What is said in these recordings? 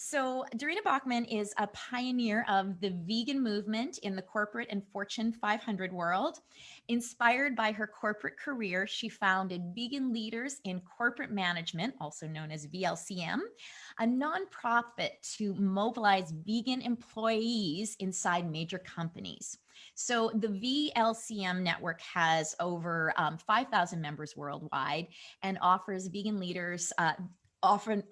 So Darina Bockman is a pioneer of the vegan movement in the corporate and Fortune 500 world. Inspired by her corporate career, she founded Vegan Leaders in Corporate Management, also known as VLCM, a nonprofit to mobilize vegan employees inside major companies. So the VLCM network has over 5,000 members worldwide and offers vegan leaders offers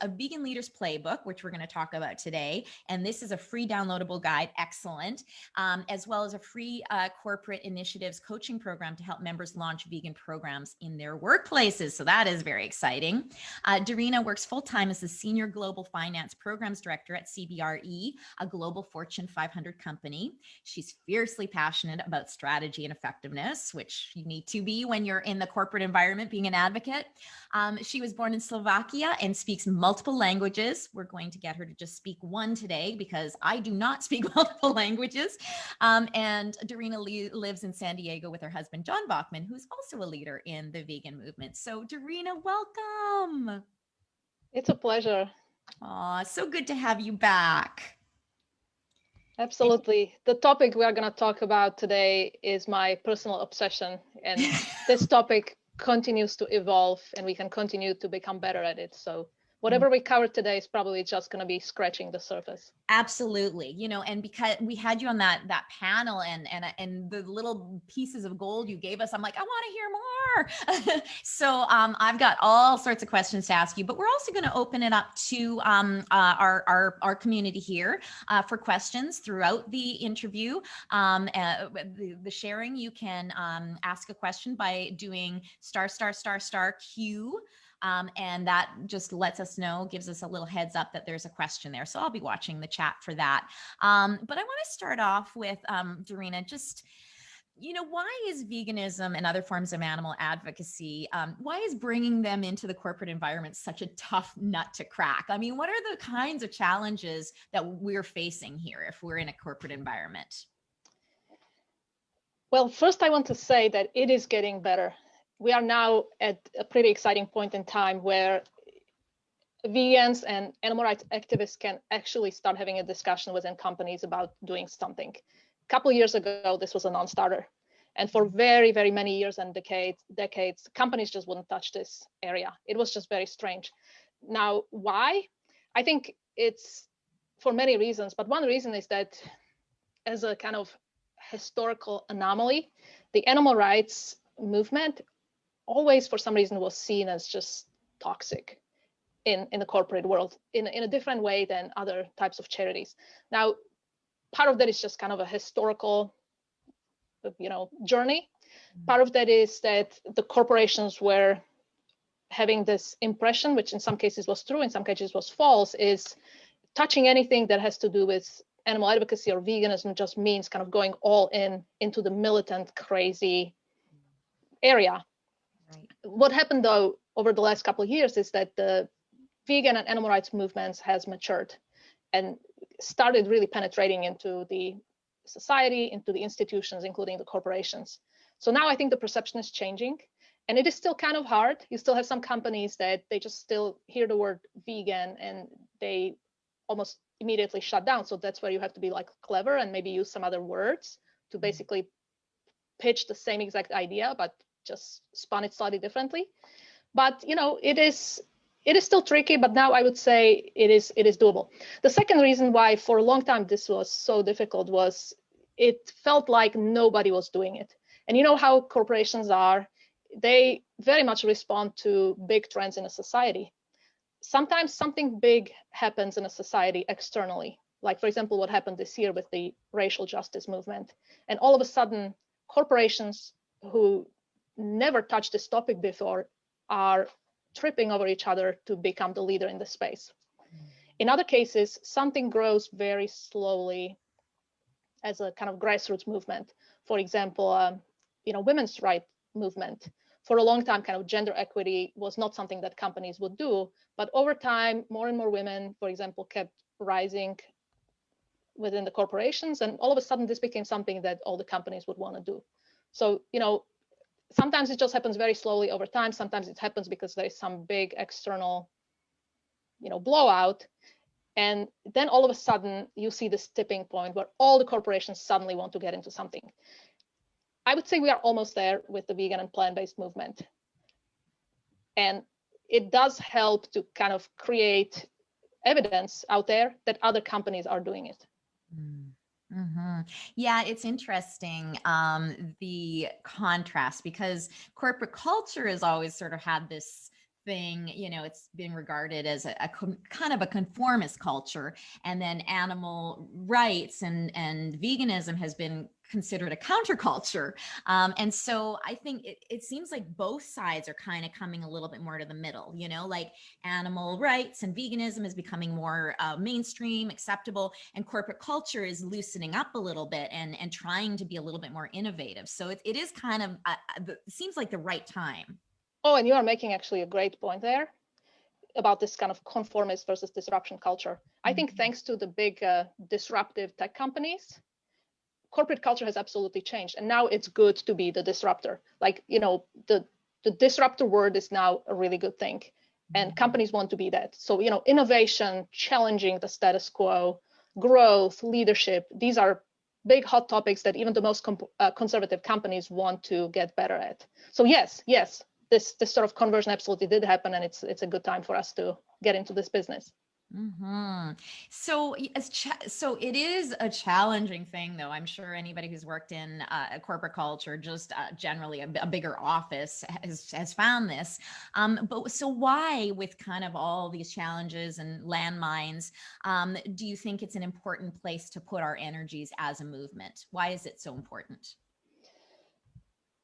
a vegan leaders playbook, which we're going to talk about today. And this is a free downloadable guide, excellent, as well as a free corporate initiatives coaching program to help members launch vegan programs in their workplaces. So that is very exciting. Darina works full-time as the Senior Global Finance Programs Director at CBRE, a global Fortune 500 company. She's fiercely passionate about strategy and effectiveness, which you need to be when you're in the corporate environment being an advocate. She was born in Slovakia and speaks multiple languages. We're going to get her to just speak one today because I do not speak multiple languages. And Darina lives in San Diego with her husband, John Bockman, who's also a leader in the vegan movement. So Darina, welcome. It's a pleasure. Aw, so good to have you back. Absolutely. The topic we are going to talk about today is my personal obsession. And this topic continues to evolve and we can continue to become better at it. So whatever we cover today is probably just going to be scratching the surface. Absolutely. You know, and because we had you on that panel and the little pieces of gold you gave us, I'm like, I want to hear more. So I've got all sorts of questions to ask you, but we're also going to open it up to our community here for questions throughout the interview. The sharing, you can ask a question by doing ****Q. And that just lets us know, gives us a little heads up that there's a question there. So I'll be watching the chat for that. But I want to start off with, Darina, just, you know, why is veganism and other forms of animal advocacy, why is bringing them into the corporate environment such a tough nut to crack? I mean, what are the kinds of challenges that we're facing here if we're in a corporate environment? Well, first I want to say that it is getting better. We are now at a pretty exciting point in time where vegans and animal rights activists can actually start having a discussion within companies about doing something. A couple of years ago, this was a non-starter. And for very, very many years and decades, companies just wouldn't touch this area. It was just very strange. Now, why? I think it's for many reasons, but one reason is that as a kind of historical anomaly, the animal rights movement always, for some reason, was seen as just toxic in the corporate world in a different way than other types of charities. Now, part of that is just kind of a historical, journey. Part of that is that the corporations were having this impression, which in some cases was true, in some cases was false, is touching anything that has to do with animal advocacy or veganism just means kind of going all into the militant, crazy area. Right. What happened, though, over the last couple of years is that the vegan and animal rights movements has matured and started really penetrating into the society, into the institutions, including the corporations. So now I think the perception is changing, and it is still kind of hard. You still have some companies that they just still hear the word vegan and they almost immediately shut down. So that's where you have to be like clever and maybe use some other words to basically pitch the same exact idea, but just spun it slightly differently. But it is still tricky, but now I would say it is doable. The second reason why for a long time this was so difficult was it felt like nobody was doing it. And you know how corporations are, they very much respond to big trends in a society. Sometimes something big happens in a society externally, like, for example, what happened this year with the racial justice movement. And all of a sudden, corporations who never touched this topic before are tripping over each other to become the leader in the space. In other cases, something grows very slowly as a kind of grassroots movement. For example, women's rights movement. For a long time, kind of gender equity was not something that companies would do, but over time, more and more women, for example, kept rising within the corporations, and all of a sudden, this became something that all the companies would want to do. So, sometimes it just happens very slowly over time. Sometimes it happens because there is some big external blowout. And then all of a sudden you see this tipping point where all the corporations suddenly want to get into something. I would say we are almost there with the vegan and plant-based movement. And it does help to kind of create evidence out there that other companies are doing it. Mm-hmm. Yeah, it's interesting, the contrast, because corporate culture has always sort of had this thing, it's been regarded as a kind of a conformist culture, and then animal rights and veganism has been considered a counterculture. And so I think it seems like both sides are kind of coming a little bit more to the middle, like animal rights and veganism is becoming more mainstream, acceptable, and corporate culture is loosening up a little bit and trying to be a little bit more innovative. So it is kind of, it seems like the right time. Oh, and you are making actually a great point there about this kind of conformist versus disruption culture. I think thanks to the big disruptive tech companies, corporate culture has absolutely changed. And now it's good to be the disruptor. Like, the disruptor word is now a really good thing. And companies want to be that. So, innovation, challenging the status quo, growth, leadership, these are big hot topics that even the most conservative companies want to get better at. So yes, this sort of conversion absolutely did happen, and it's a good time for us to get into this business. Mm-hmm. So, so it is a challenging thing, though. I'm sure anybody who's worked in a corporate culture, just generally a bigger office, has found this. But so why, with kind of all these challenges and landmines, do you think it's an important place to put our energies as a movement? Why is it so important?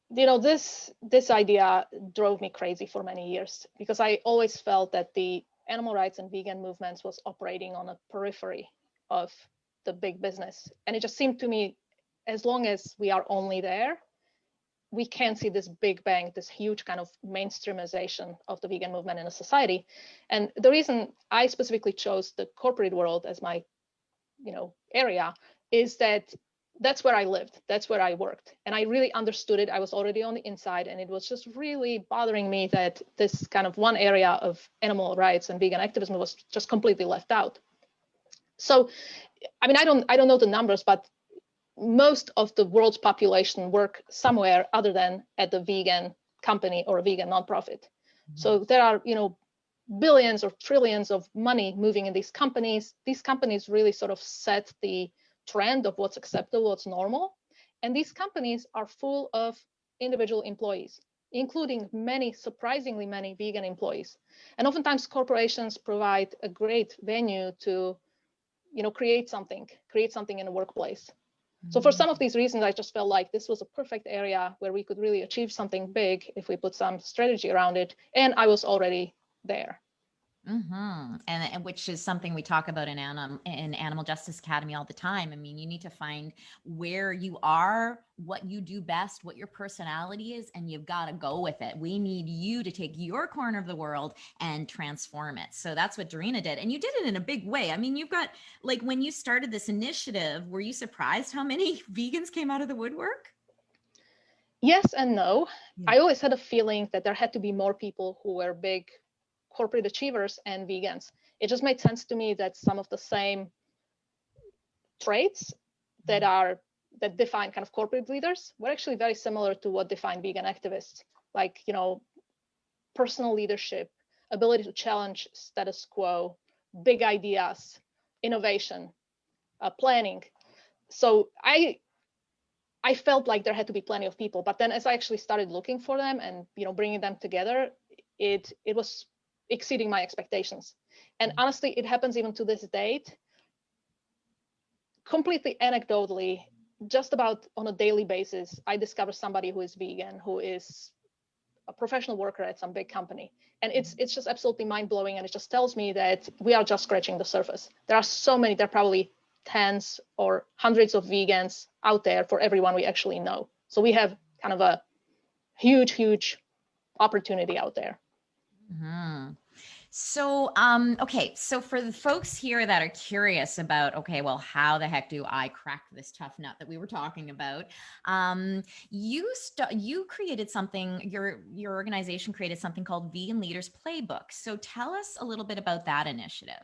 This idea drove me crazy for many years, because I always felt that the animal rights and vegan movements was operating on a periphery of the big business. And it just seemed to me, as long as we are only there, we can't see this big bang, this huge kind of mainstreamization of the vegan movement in a society. And the reason I specifically chose the corporate world as my, area is that that's where I lived, that's where I worked, and I really understood it. I was already on the inside, and it was just really bothering me that this kind of one area of animal rights and vegan activism was just completely left out. So, I mean, I don't know the numbers, but most of the world's population work somewhere other than at the vegan company or a vegan nonprofit. So there are, billions or trillions of money moving in these companies. These companies really sort of set the trend of what's acceptable, what's normal. And these companies are full of individual employees, including surprisingly many vegan employees. And oftentimes corporations provide a great venue to, create something in the workplace. So for some of these reasons, I just felt like this was a perfect area where we could really achieve something big if we put some strategy around it. And I was already there. Mm-hmm. And which is something we talk about in Animal Justice Academy all the time. I mean, you need to find where you are, what you do best, what your personality is, and you've got to go with it. We need you to take your corner of the world and transform it. So that's what Darina did. And you did it in a big way. I mean, you've got, like, when you started this initiative, were you surprised how many vegans came out of the woodwork? Yes and no. Yeah. I always had a feeling that there had to be more people who were big corporate achievers and vegans. It just made sense to me that some of the same traits that define kind of corporate leaders were actually very similar to what defined vegan activists, like, personal leadership, ability to challenge status quo, big ideas, innovation, planning. So I felt like there had to be plenty of people, but then as I actually started looking for them and bringing them together, it was exceeding my expectations. And honestly, it happens even to this date. Completely anecdotally, just about on a daily basis, I discover somebody who is vegan, who is a professional worker at some big company. And it's just absolutely mind-blowing. And it just tells me that we are just scratching the surface. There are so many, there are probably tens or hundreds of vegans out there for everyone we actually know. So we have kind of a huge opportunity out there. Mm-hmm. So, okay. So for the folks here that are curious about, okay, well, how the heck do I crack this tough nut that we were talking about? You created something, your organization created something called Vegan Leaders Playbook. So tell us a little bit about that initiative.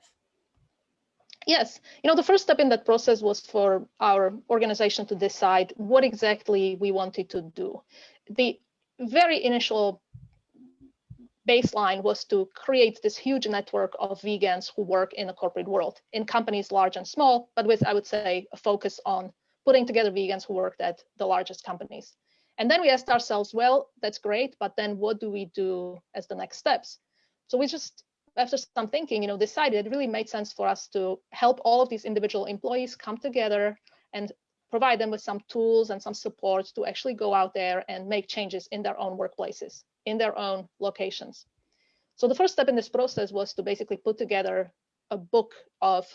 Yes, the first step in that process was for our organization to decide what exactly we wanted to do. The very initial baseline was to create this huge network of vegans who work in the corporate world, in companies large and small, but with, I would say, a focus on putting together vegans who worked at the largest companies. And then we asked ourselves, well, that's great, but then what do we do as the next steps? So we just, after some thinking, decided it really made sense for us to help all of these individual employees come together and provide them with some tools and some support to actually go out there and make changes in their own workplaces, in their own locations. So the first step in this process was to basically put together a book of,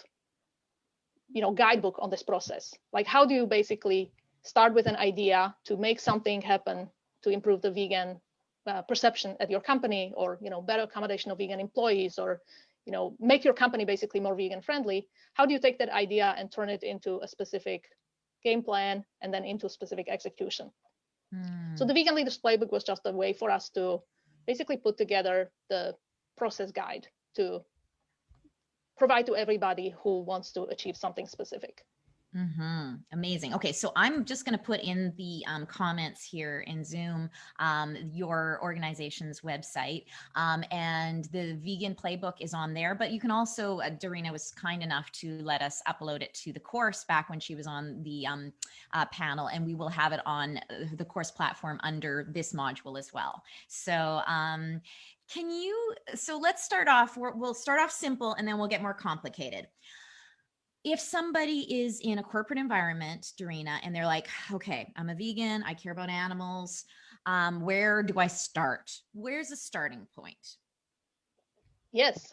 guidebook on this process. Like, how do you basically start with an idea to make something happen to improve the vegan perception at your company, or better accommodation of vegan employees, or make your company basically more vegan friendly? How do you take that idea and turn it into a specific game plan and then into specific execution? So the Vegan Leaders Playbook was just a way for us to basically put together the process guide to provide to everybody who wants to achieve something specific. Amazing. Okay, so I'm just going to put in the comments here in Zoom your organization's website, and the Vegan Playbook is on there. But you can also, Darina was kind enough to let us upload it to the course back when she was on the panel, and we will have it on the course platform under this module as well. So so let's start off, we'll start off simple and then we'll get more complicated. If somebody is in a corporate environment, Darina, and they're like, okay, I'm a vegan, I care about animals, where do I start? Where's the starting point? Yes,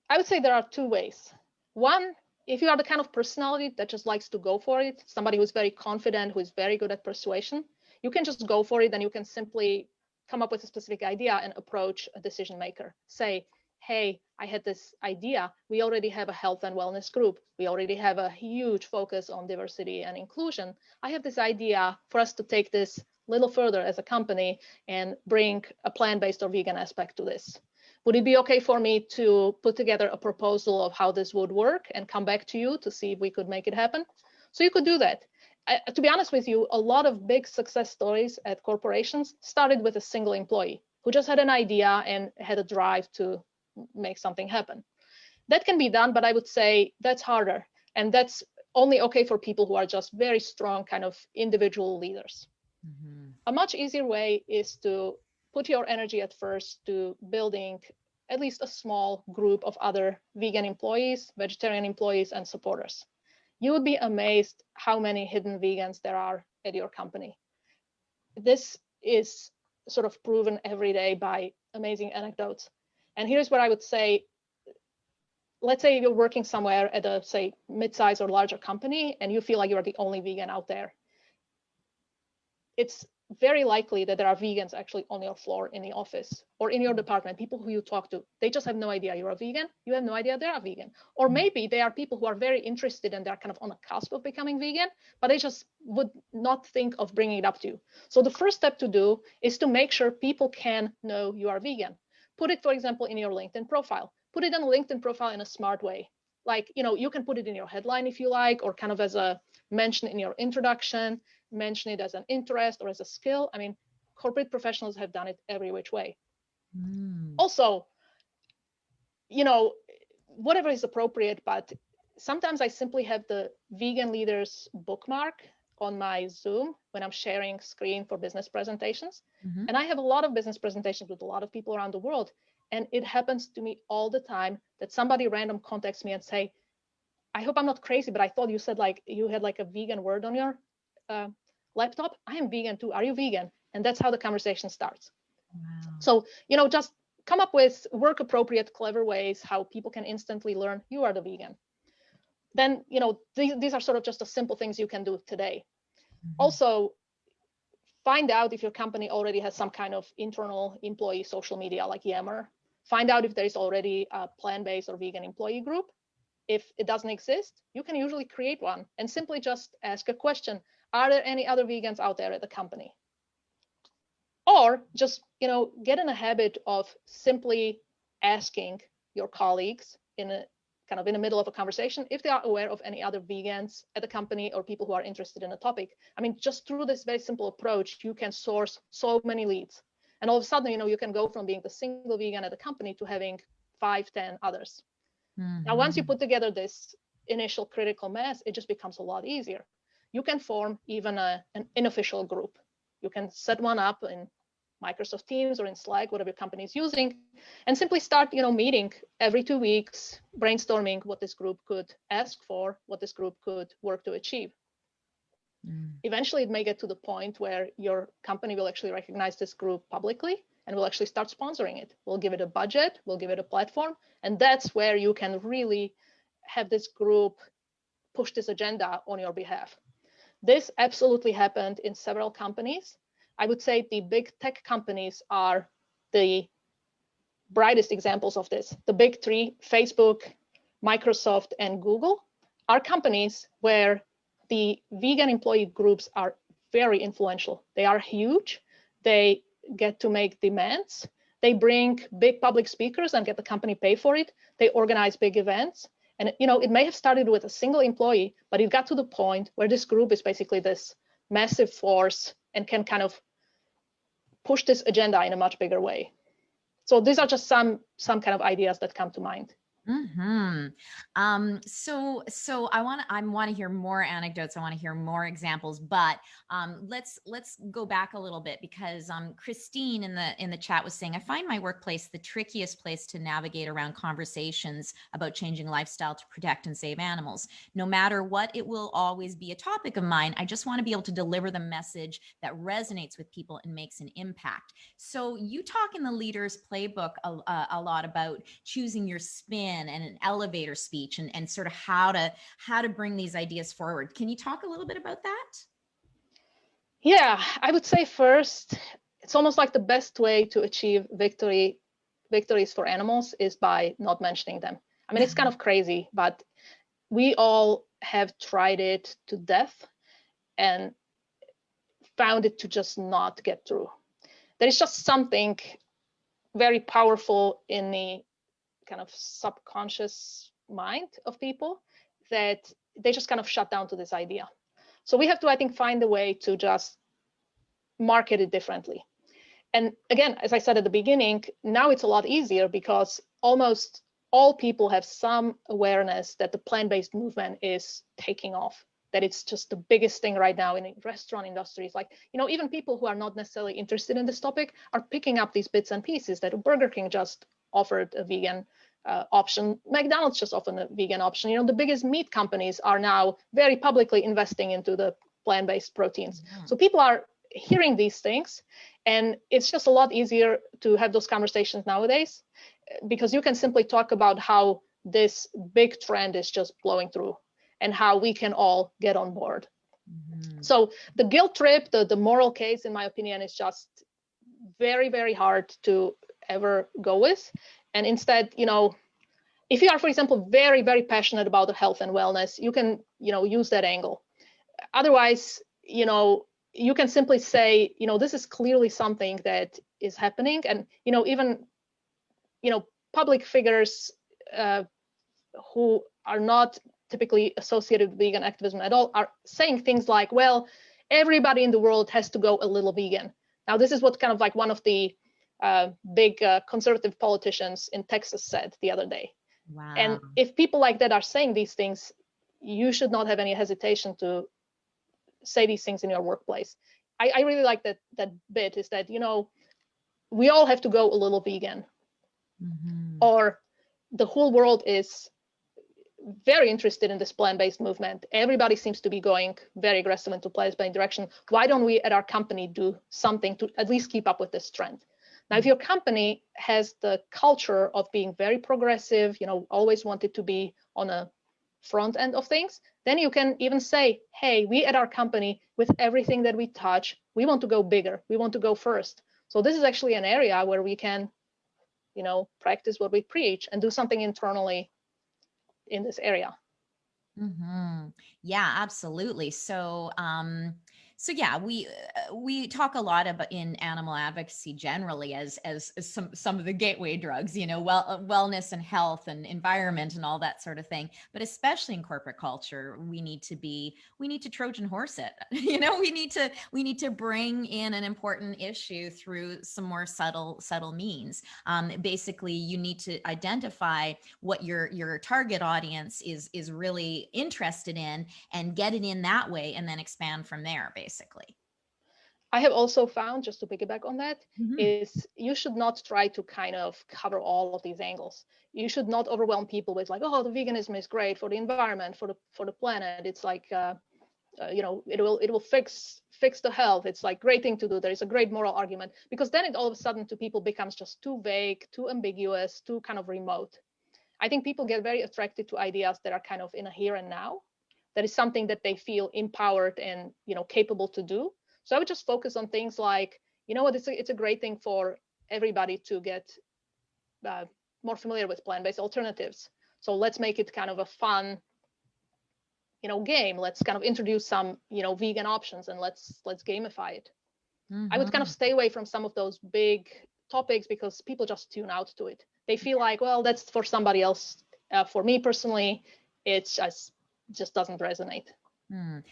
I would say there are two ways. One, if you are the kind of personality that just likes to go for it, somebody who's very confident, who is very good at persuasion, you can just go for it, and you can simply come up with a specific idea and approach a decision maker. Say, hey, I had this idea. We already have a health and wellness group. We already have a huge focus on diversity and inclusion. I have this idea for us to take this a little further as a company and bring a plant-based or vegan aspect to this. Would it be okay for me to put together a proposal of how this would work and come back to you to see if we could make it happen? So you could do that. To be honest with you, a lot of big success stories at corporations started with a single employee who just had an idea and had a drive to make something happen. That can be done, but I would say that's harder. And that's only okay for people who are just very strong kind of individual leaders. A much easier way is to put your energy at first to building at least a small group of other vegan employees, vegetarian employees, and supporters. You would be amazed how many hidden vegans there are at your company. This is sort of proven every day by amazing anecdotes. And here's what I would say. Let's say you're working somewhere at a, say, mid-size or larger company, and you feel like you're the only vegan out there. It's very likely that there are vegans actually on your floor in the office or in your department, people who you talk to. They just have no idea you're a vegan. You have no idea they're a vegan. Or maybe they are people who are very interested and they're kind of on the cusp of becoming vegan, but they just would not think of bringing it up to you. So the first step to do is to make sure people can know you are vegan. Put it, for example, in your LinkedIn profile. Put it on a LinkedIn profile in a smart way. Like, you can put it in your headline if you like, or kind of as a mention in your introduction, mention it as an interest or as a skill. I mean, corporate professionals have done it every which way. Also, whatever is appropriate, but sometimes I simply have the vegan leaders bookmark on my Zoom when I'm sharing screen for business presentations. And I have a lot of business presentations with a lot of people around the world. And it happens to me all the time that somebody random contacts me and say, I hope I'm not crazy, but I thought you said like you had like a vegan word on your laptop. I am vegan too. Are you vegan? And that's how the conversation starts. Wow. So, just come up with work appropriate, clever ways how people can instantly learn you are the vegan. Then, these are sort of just the simple things you can do today. Also, find out if your company already has some kind of internal employee social media like Yammer. find out if there is already a plant-based or vegan employee group. If it doesn't exist, you can usually create one and simply just ask a question. Are there any other vegans out there at the company? Or just, get in a habit of simply asking your colleagues in the middle of a conversation if they are aware of any other vegans at the company or people who are interested in a topic. I mean, just through this very simple approach, you can source so many leads. And all of a sudden, you can go from being the single vegan at the company to having 5, 10 others. Now, once you put together this initial critical mass, it just becomes a lot easier. You can form even an unofficial group. You can set one up in Microsoft Teams or in Slack, whatever your company is using, and simply start, meeting every 2 weeks, brainstorming what this group could ask for, what this group could work to achieve. Eventually, it may get to the point where your company will actually recognize this group publicly and will actually start sponsoring it. We'll give it a budget, we'll give it a platform, and that's where you can really have this group push this agenda on your behalf. This absolutely happened in several companies. I would say the big tech companies are the brightest examples of this. The big three, Facebook, Microsoft, and Google, are companies where the vegan employee groups are very influential. They are huge. They get to make demands. They bring big public speakers and get the company pay for it. They organize big events. And it may have started with a single employee, but it got to the point where this group is basically this massive force and can kind of push this agenda in a much bigger way. So these are just some kind of ideas that come to mind. So I want to hear more anecdotes. I want to hear more examples, but let's go back a little bit because Christine in the chat was saying, I find my workplace the trickiest place to navigate around conversations about changing lifestyle to protect and save animals. No matter what, it will always be a topic of mine. I just want to be able to deliver the message that resonates with people and makes an impact. So you talk in the Leaders Playbook a lot about choosing your spin and an elevator speech and sort of how to bring these ideas forward. Can you talk a little bit about that? Yeah, I would say first, it's almost like the best way to achieve victories for animals is by not mentioning them. I mean, it's kind of crazy, but we all have tried it to death and found it to just not get through. There is just something very powerful in the kind of subconscious mind of people that they just kind of shut down to this idea. So we have to, I think, find a way to just market it differently. And again, as I said at the beginning, now it's a lot easier because almost all people have some awareness that the plant-based movement is taking off, that it's just the biggest thing right now in the restaurant industries. Like, even people who are not necessarily interested in this topic are picking up these bits and pieces that Burger King just offered a vegan option. McDonald's just offered a vegan option. The biggest meat companies are now very publicly investing into the plant-based proteins. So people are hearing these things, and it's just a lot easier to have those conversations nowadays because you can simply talk about how this big trend is just blowing through and how we can all get on board. So the guilt trip, the moral case, in my opinion, is just very, very hard to ever go with. And instead, if you are, for example, very, very passionate about the health and wellness, you can, use that angle. Otherwise, you can simply say, this is clearly something that is happening. And, even, public figures who are not typically associated with vegan activism at all are saying things like, well, everybody in the world has to go a little vegan. Now, this is what kind of like one of the big conservative politicians in Texas said the other day. Wow. And if people like that are saying these things, you should not have any hesitation to say these things in your workplace. I really like that bit is that, we all have to go a little vegan, or the whole world is very interested in this plant-based movement. Everybody seems to be going very aggressive into plant-based direction. Why don't we at our company do something to at least keep up with this trend? Now, if your company has the culture of being very progressive, always wanted to be on a front end of things, then you can even say, hey, we at our company, with everything that we touch, we want to go bigger. We want to go first. So this is actually an area where we can practice what we preach and do something internally in this area. Mm-hmm. Yeah, absolutely. So, so yeah, we talk a lot about in animal advocacy generally as some of the gateway drugs, wellness and health and environment and all that sort of thing. But especially in corporate culture, we need to Trojan horse it. We need to bring in an important issue through some more subtle means. Basically, you need to identify what your target audience is really interested in and get it in that way, and then expand from there, basically. I have also found, just to piggyback on that, Mm-hmm. is you should not try to kind of cover all of these angles. You should not overwhelm people with like, oh, the veganism is great for the environment, for the planet. It's like, it will fix the health. It's like great thing to do. There is a great moral argument, because then it all of a sudden to people becomes just too vague, too ambiguous, too kind of remote. I think people get very attracted to ideas that are kind of in a here and now. That is something that they feel empowered and capable to do. So I would just focus on things like, what, it's a great thing for everybody to get more familiar with plant-based alternatives. So let's make it kind of a fun, game. Let's kind of introduce some, vegan options, and let's gamify it. Mm-hmm. I would kind of stay away from some of those big topics because people just tune out to it. They feel like, well, that's for somebody else. For me personally, it just doesn't resonate.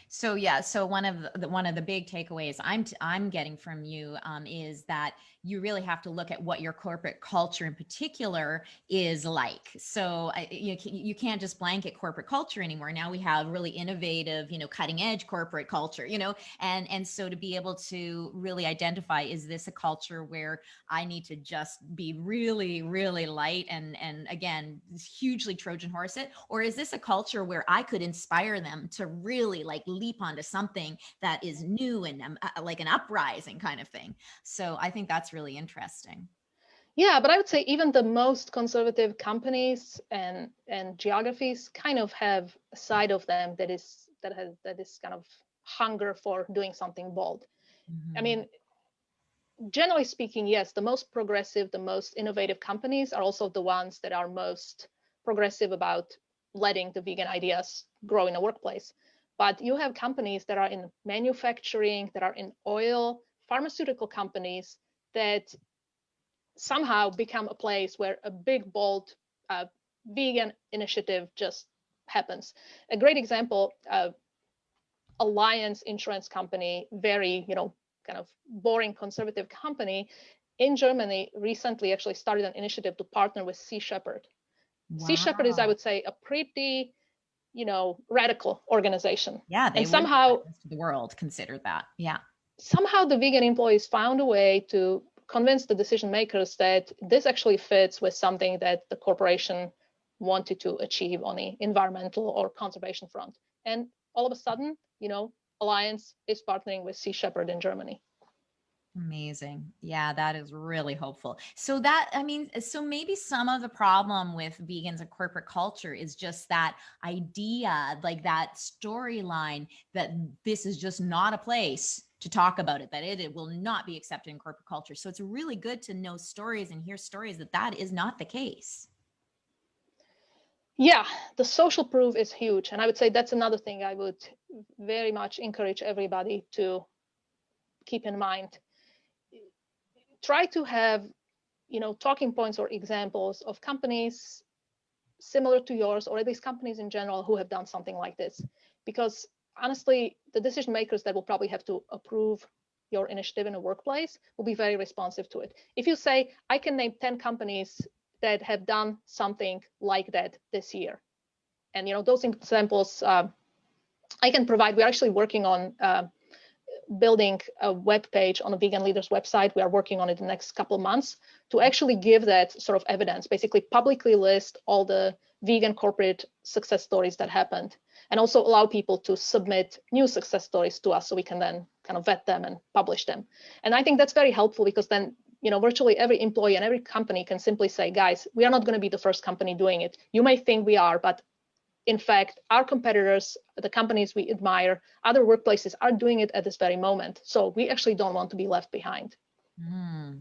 So yeah, so one of the big takeaways I'm getting from you is that you really have to look at what your corporate culture in particular is like. So you can't just blanket corporate culture anymore. Now we have really innovative, cutting edge corporate culture, and so to be able to really identify, is this a culture where I need to just be really, really light and again, hugely Trojan horse it, or is this a culture where I could inspire them to really like leap onto something that is new and like an uprising kind of thing? So I think that's really interesting. Yeah, but I would say even the most conservative companies and geographies kind of have a side of them that is kind of hunger for doing something bold. Mm-hmm. I mean, generally speaking, yes, the most progressive, the most innovative companies are also the ones that are most progressive about letting the vegan ideas grow in a workplace. But you have companies that are in manufacturing, that are in oil, pharmaceutical companies that somehow become a place where a big, bold vegan initiative just happens. A great example, Alliance Insurance Company, very, kind of boring conservative company in Germany, recently actually started an initiative to partner with Sea Shepherd. Wow. Sea Shepherd is, I would say, a pretty, radical organization. Yeah, they and would somehow to the world consider that. Yeah. Somehow the vegan employees found a way to convince the decision makers that this actually fits with something that the corporation wanted to achieve on the environmental or conservation front. And all of a sudden, Alliance is partnering with Sea Shepherd in Germany. Amazing. Yeah, that is really hopeful. So so maybe some of the problem with vegans and corporate culture is just that idea, like that storyline, that this is just not a place to talk about it, that it will not be accepted in corporate culture. So it's really good to know stories and hear stories that is not the case. Yeah, the social proof is huge. And I would say that's another thing I would very much encourage everybody to keep in mind. Try to have, talking points or examples of companies similar to yours, or at least companies in general who have done something like this. Because honestly, the decision makers that will probably have to approve your initiative in a workplace will be very responsive to it. If you say, I can name 10 companies that have done something like that this year, and those examples I can provide. We're actually working on building a web page on a vegan leaders website. We are working on it the next couple of months to actually give that sort of evidence, basically publicly list all the vegan corporate success stories that happened, and also allow people to submit new success stories to us so we can then kind of vet them and publish them. And I think that's very helpful, because then virtually every employee and every company can simply say, guys, we are not going to be the first company doing it. You may think we are, but in fact, our competitors, the companies we admire, other workplaces are doing it at this very moment. So we actually don't want to be left behind.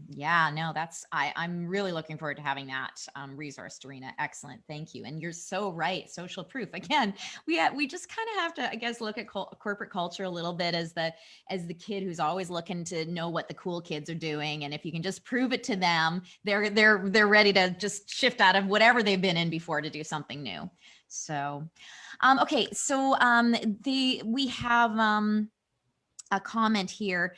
Yeah, no, I'm really looking forward to having that resource, Darina. Excellent. Thank you. And you're so right. Social proof. Again, we just kind of have to, I guess, look at corporate culture a little bit as the kid who's always looking to know what the cool kids are doing. And if you can just prove it to them, they're ready to just shift out of whatever they've been in before to do something new. So, okay. So, we have, a comment here.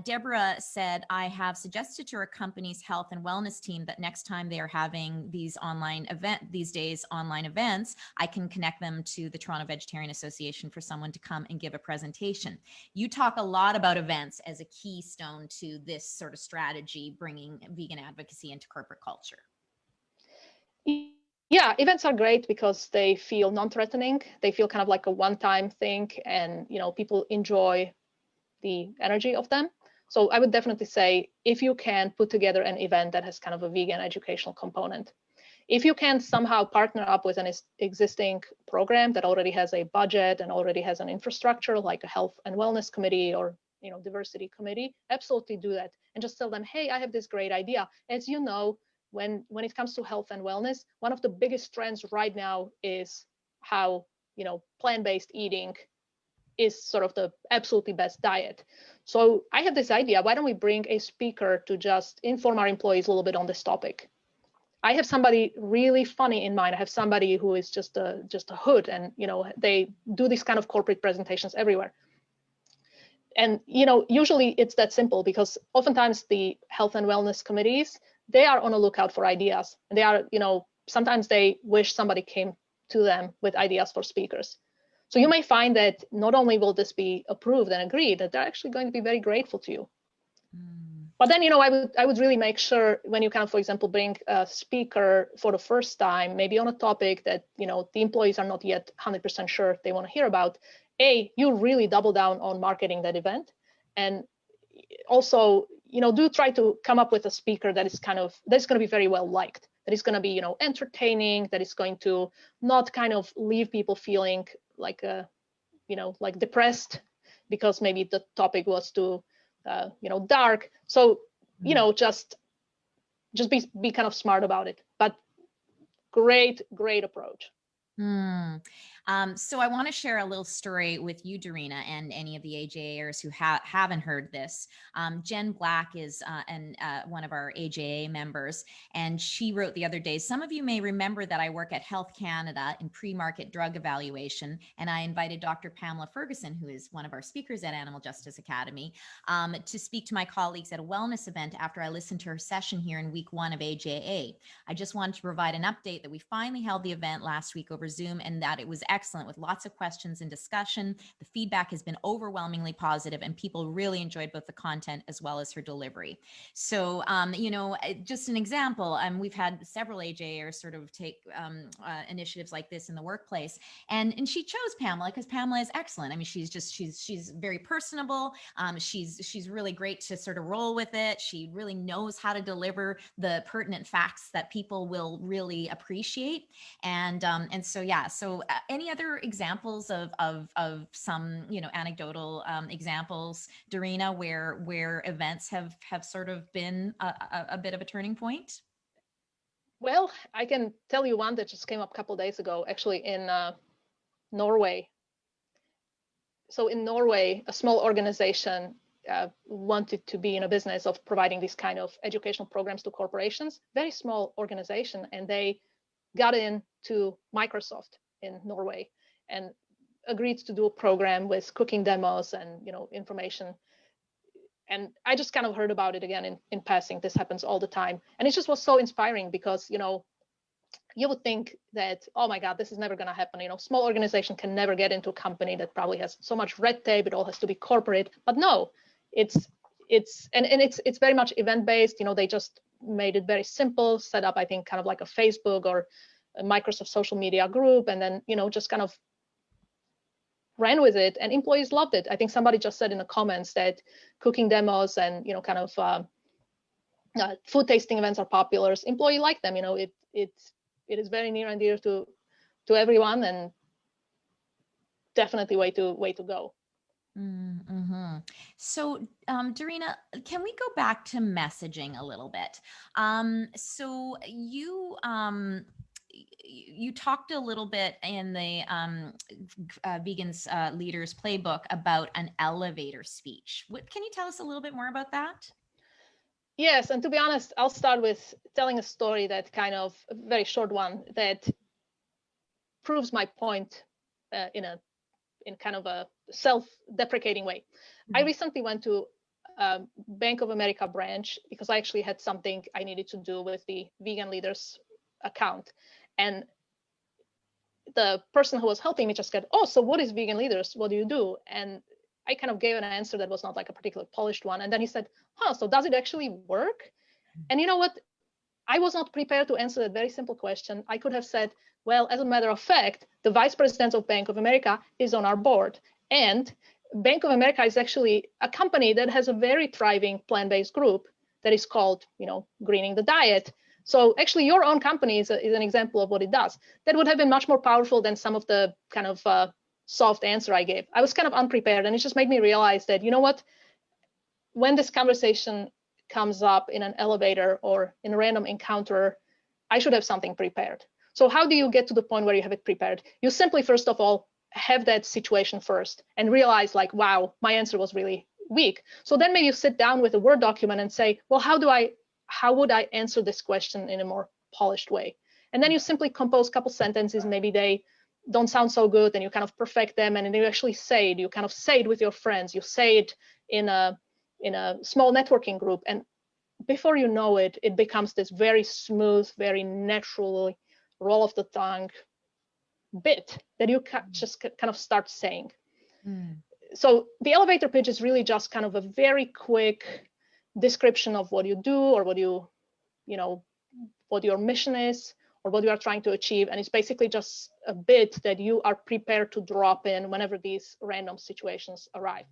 Deborah said, I have suggested to our company's health and wellness team that next time they are having these online events, I can connect them to the Toronto Vegetarian Association for someone to come and give a presentation. You talk a lot about events as a keystone to this sort of strategy, bringing vegan advocacy into corporate culture. Yeah, events are great because they feel non-threatening. They feel kind of like a one-time thing, and people enjoy the energy of them. So I would definitely say, if you can put together an event that has kind of a vegan educational component, if you can somehow partner up with an existing program that already has a budget and already has an infrastructure, like a health and wellness committee or diversity committee, absolutely do that and just tell them, hey, I have this great idea. As you know, when it comes to health and wellness, one of the biggest trends right now is how plant-based eating is sort of the absolutely best diet. So I have this idea, why don't we bring a speaker to just inform our employees a little bit on this topic? I have somebody really funny in mind. I have somebody who is just a hood, and they do these kind of corporate presentations everywhere. And usually it's that simple, because oftentimes the health and wellness committees, they are on a lookout for ideas, and they are sometimes they wish somebody came to them with ideas for speakers. So you may find that not only will this be approved and agreed, that they're actually going to be very grateful to you. But then, I would really make sure, when you kind of, for example, bring a speaker for the first time, maybe on a topic that, the employees are not yet 100% sure they want to hear about, you really double down on marketing that event. And also, do try to come up with a speaker that's going to be very well liked, that is going to be, entertaining, that is going to not kind of leave people feeling like, like depressed because maybe the topic was too, dark. So, just be kind of smart about it. But great approach. So I want to share a little story with you, Darina, and any of the AJAers who haven't heard this. Jen Black is one of our AJA members, and she wrote the other day, some of you may remember that I work at Health Canada in pre-market drug evaluation, and I invited Dr. Pamela Ferguson, who is one of our speakers at Animal Justice Academy, to speak to my colleagues at a wellness event after I listened to her session here in week 1 of AJA. I just wanted to provide an update that we finally held the event last week over Zoom, and that it was excellent with lots of questions and discussion. The feedback has been overwhelmingly positive, and people really enjoyed both the content as well as her delivery. So, just an example, we've had several AJAers sort of take initiatives like this in the workplace, and she chose Pamela because Pamela is excellent. I mean, she's very personable. She's really great to sort of roll with it. She really knows how to deliver the pertinent facts that people will really appreciate. And so, yeah, so any other examples of some, anecdotal examples, Darina, where events have sort of been a bit of a turning point? Well, I can tell you one that just came up a couple of days ago, actually, in Norway. So in Norway, a small organization wanted to be in a business of providing these kind of educational programs to corporations, very small organization, and they got into Microsoft in Norway and agreed to do a program with cooking demos and information. And I just kind of heard about it again in passing. This happens all the time, and it just was so inspiring because you would think that, oh my God, this is never going to happen. Small organization can never get into a company that probably has so much red tape. It all has to be corporate. But no, it's very much event based. They just made it very simple, set up, I think, kind of like a Facebook or a Microsoft social media group, and then just kind of ran with it, and employees loved it. I think somebody just said in the comments that cooking demos and kind of food tasting events are popular. Employee like them. It is very near and dear to everyone, and definitely way to go. Mm-hmm. So, Darina, can we go back to messaging a little bit? So you talked a little bit in the Vegans Leaders Playbook about an elevator speech. Can you tell us a little bit more about that? Yes, and to be honest, I'll start with telling a story that kind of a very short one that proves my point in kind of a self-deprecating way. I Mhm. recently went to Bank of America branch because I actually had something I needed to do with the vegan leaders account. And the person who was helping me just said, "Oh, so what is vegan leaders? What do you do?" And I kind of gave an answer that was not like a particularly polished one. And then he said, "Huh, so does it actually work?" And you know what? I was not prepared to answer that very simple question. I could have said, well, as a matter of fact, the vice president of Bank of America is on our board. And Bank of America is actually a company that has a very thriving plant-based group that is called, greening the diet. So actually your own company is an example of what it does. That would have been much more powerful than some of the kind of soft answer I gave. I was kind of unprepared, and it just made me realize that, you know what, when this conversation comes up in an elevator or in a random encounter, I should have something prepared. So how do you get to the point where you have it prepared? You simply, first of all, have that situation first and realize like, wow, my answer was really weak. So then maybe you sit down with a Word document and say, well, how would I answer this question in a more polished way? And then you simply compose a couple sentences. Maybe they don't sound so good and you kind of perfect them. And then you actually say it, you kind of say it with your friends, you say it in a small networking group, and before you know it, it becomes this very smooth, very naturally roll of the tongue bit that you just kind of start saying. Mm. So the elevator pitch is really just kind of a very quick description of what you do, or you know, what your mission is, or what you are trying to achieve. And it's basically just a bit that you are prepared to drop in whenever these random situations arrive.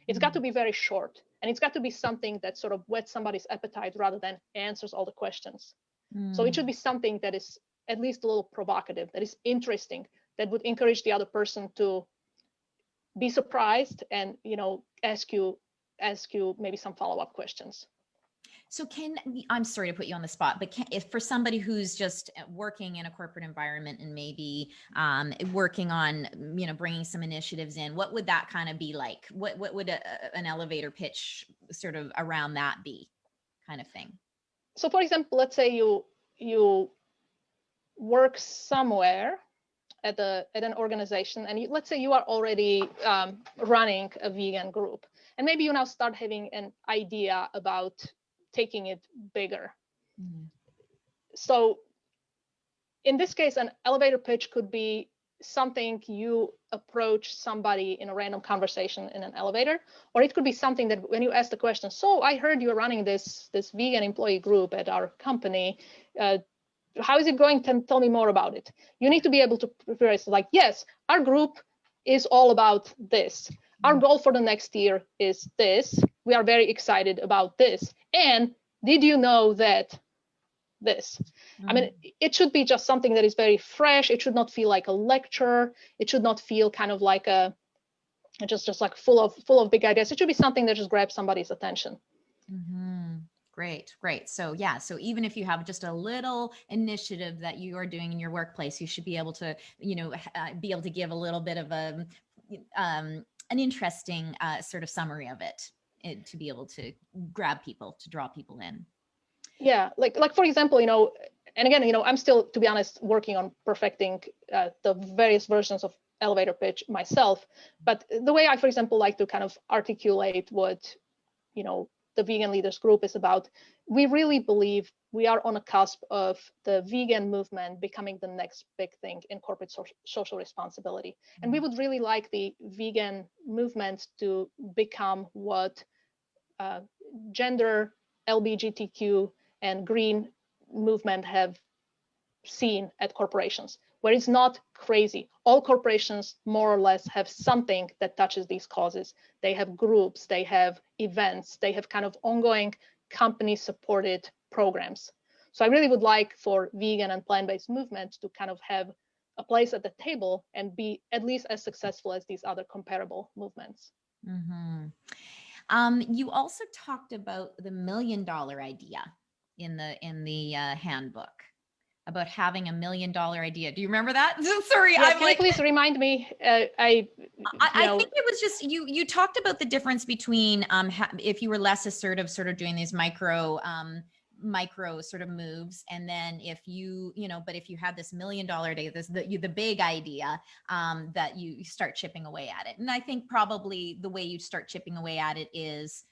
It's got to be very short, and it's got to be something that sort of whets somebody's appetite rather than answers all the questions. So it should Mm. be something that is at least a little provocative, that is interesting, that would encourage the other person to be surprised and ask you maybe some follow-up questions. So I'm sorry to put you on the spot, but if for somebody who's just working in a corporate environment and maybe working on, bringing some initiatives in, what would that kind of be like? What would an elevator pitch sort of around that be, kind of thing? So for example, let's say you work somewhere at an organization, and let's say you are already running a vegan group, and maybe you now start having an idea about taking it bigger. Mm-hmm. So in this case, an elevator pitch could be something you approach somebody in a random conversation in an elevator, or it could be something that when you ask the question, so I heard you're running this vegan employee group at our company, how is it going? Tell me more about it. You need to be able to prepare it like, yes, our group is all about this. Our goal for the next year is this. We are very excited about this. And did you know that this? I mean, it should be just something that is very fresh. It should not feel like a lecture. It should not feel kind of like just like full of big ideas. It should be something that just grabs somebody's attention. Mm-hmm. Great, great. So yeah, so even if you have just a little initiative that you are doing in your workplace, you should be able to, be able to give a little bit of an interesting sort of summary of it to be able to grab people, to draw people in. Yeah, like for example, and again, I'm still, to be honest, working on perfecting the various versions of elevator pitch myself. But the way I, for example, like to kind of articulate what the vegan leaders group is about, we really believe we are on a cusp of the vegan movement becoming the next big thing in corporate social responsibility. And we would really like the vegan movement to become what gender, LGBTQ, and green movement have seen at corporations, where it's not crazy. All corporations more or less have something that touches these causes. They have groups, they have events, they have kind of ongoing company supported programs. So I really would like for vegan and plant-based movement to kind of have a place at the table and be at least as successful as these other comparable movements. Mm-hmm. You also talked about the $1 million idea in the handbook about having $1 million idea. Do you remember that? Sorry, Yeah, I'm can you like, please remind me? I think it was just you talked about the difference between if you were less assertive, sort of doing these micro sort of moves, and then if but if you had this $1 million idea, the big idea, that you start chipping away at it. And I think probably the way you start chipping away at it is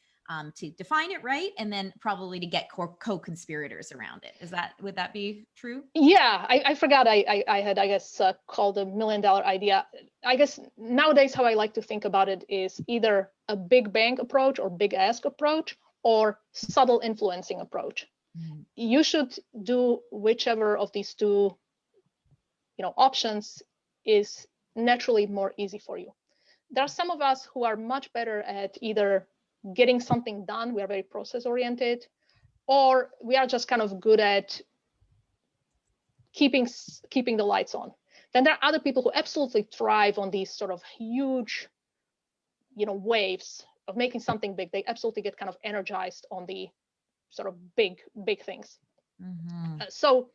to define it right, and then probably to get co-conspirators around it. Would that be true? Yeah, I forgot I had, I guess, called a $1 million idea. I guess nowadays how I like to think about it is either a big bang approach or big ask approach or subtle influencing approach. Mm. You should do whichever of these two, options is naturally more easy for you. There are some of us who are much better at either getting something done, we are very process oriented, or we are just kind of good at keeping the lights on. Then there are other people who absolutely thrive on these sort of huge, waves of making something big. They absolutely get kind of energized on the sort of big things. Mm-hmm. So